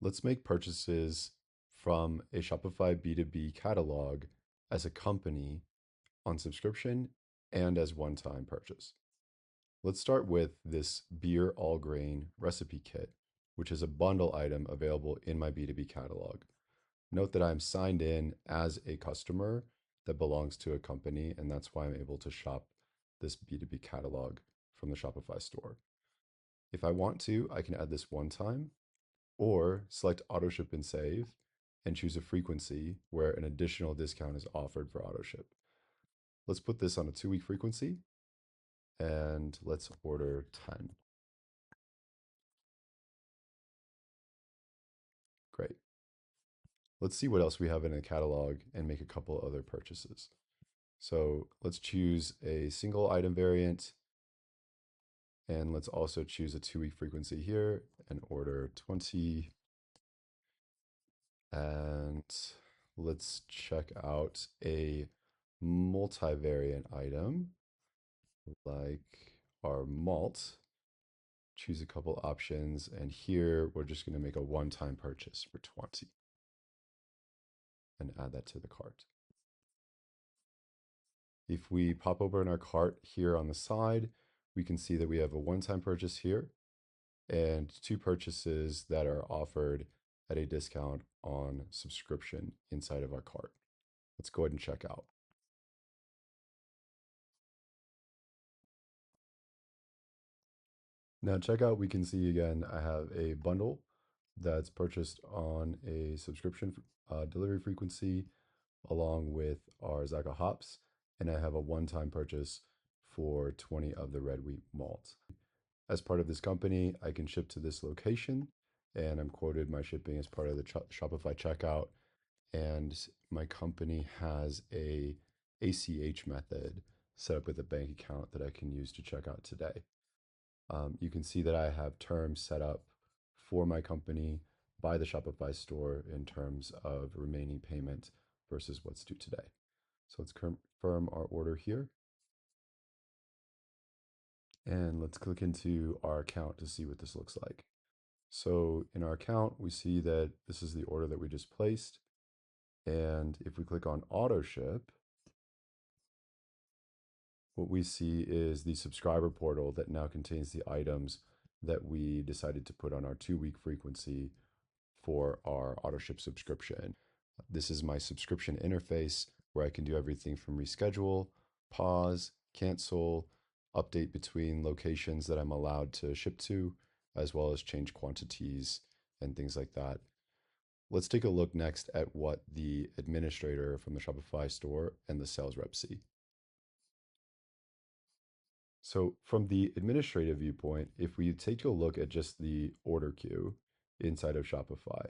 Let's make purchases from a Shopify B2B catalog as a company on subscription and as one-time purchase. Let's start with this beer all grain recipe kit, which is a bundle item available in my B2B catalog. Note that I'm signed in as a customer that belongs to a company, and that's why I'm able to shop this B2B catalog from the Shopify store. If I want to, I can add this one time or select Autoship and save and choose a frequency where an additional discount is offered for Autoship. Let's put this on a 2-week frequency and let's order 10. Great. Let's see what else we have in the catalog and make a couple other purchases. So let's choose a single item variant, and let's also choose a 2-week frequency here and order 20. And let's check out a multivariant item like our malt. Choose a couple options, and here we're just going to make a one-time purchase for 20 and add that to the cart. If we pop open our cart here on the side, we can see that we have a one-time purchase here and 2 purchases that are offered at a discount on subscription inside of our cart. Let's go ahead and check out. Now checkout, we can see again, I have a bundle that's purchased on a subscription delivery frequency along with our Zacca hops, and I have a one-time purchase for 20 of the red wheat malt. As part of this company, I can ship to this location, and I'm quoted my shipping as part of the Shopify checkout, and my company has a ACH method set up with a bank account that I can use to check out today. You can see that I have terms set up for my company by the Shopify store in terms of remaining payment versus what's due today. So let's confirm our order here. And let's click into our account to see what this looks like. So in our account, we see that this is the order that we just placed. And if we click on auto ship, what we see is the subscriber portal that now contains the items that we decided to put on our 2-week frequency for our Autoship subscription. This is my subscription interface where I can do everything from reschedule, pause, cancel, update between locations that I'm allowed to ship to, as well as change quantities and things like that. Let's take a look next at what the administrator from the Shopify store and the sales rep see. So from the administrative viewpoint, if we take a look at just the order queue inside of Shopify,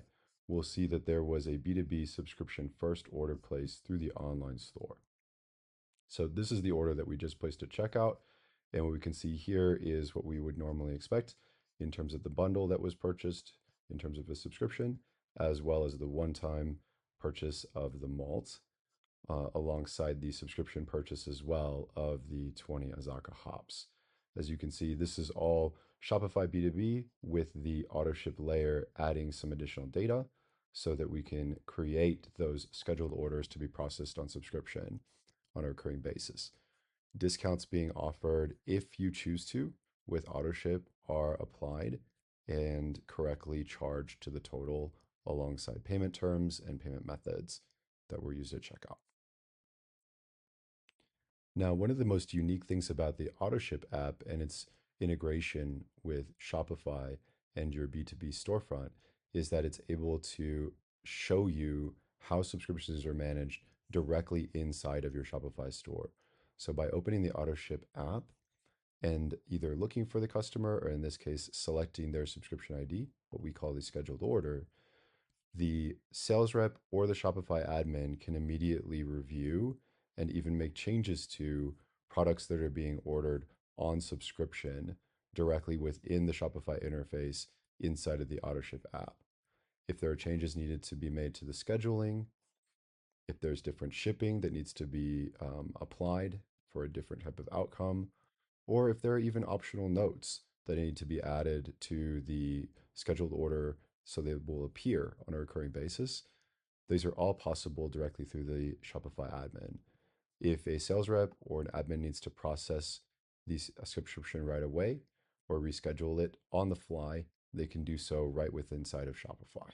we'll see that there was a B2B subscription first order placed through the online store. So this is the order that we just placed at checkout. And what we can see here is what we would normally expect in terms of the bundle that was purchased, in terms of a subscription, as well as the one-time purchase of the malt, alongside the subscription purchase as well of the 20 Zacca hops. As you can see, this is all Shopify B2B with the Autoship layer adding some additional data so that we can create those scheduled orders to be processed on subscription on a recurring basis. Discounts being offered, if you choose to, with Autoship are applied and correctly charged to the total alongside payment terms and payment methods that were used at checkout. Now, one of the most unique things about the Autoship app and its integration with Shopify and your B2B storefront is that it's able to show you how subscriptions are managed directly inside of your Shopify store. So by opening the Autoship app and either looking for the customer, or in this case, selecting their subscription ID, what we call the scheduled order, the sales rep or the Shopify admin can immediately review and even make changes to products that are being ordered on subscription directly within the Shopify interface inside of the Autoship app. If there are changes needed to be made to the scheduling, if there's different shipping that needs to be applied for a different type of outcome, or if there are even optional notes that need to be added to the scheduled order so they will appear on a recurring basis. These are all possible directly through the Shopify admin. If a sales rep or an admin needs to process the subscription right away or reschedule it on the fly, they can do so right within inside of Shopify.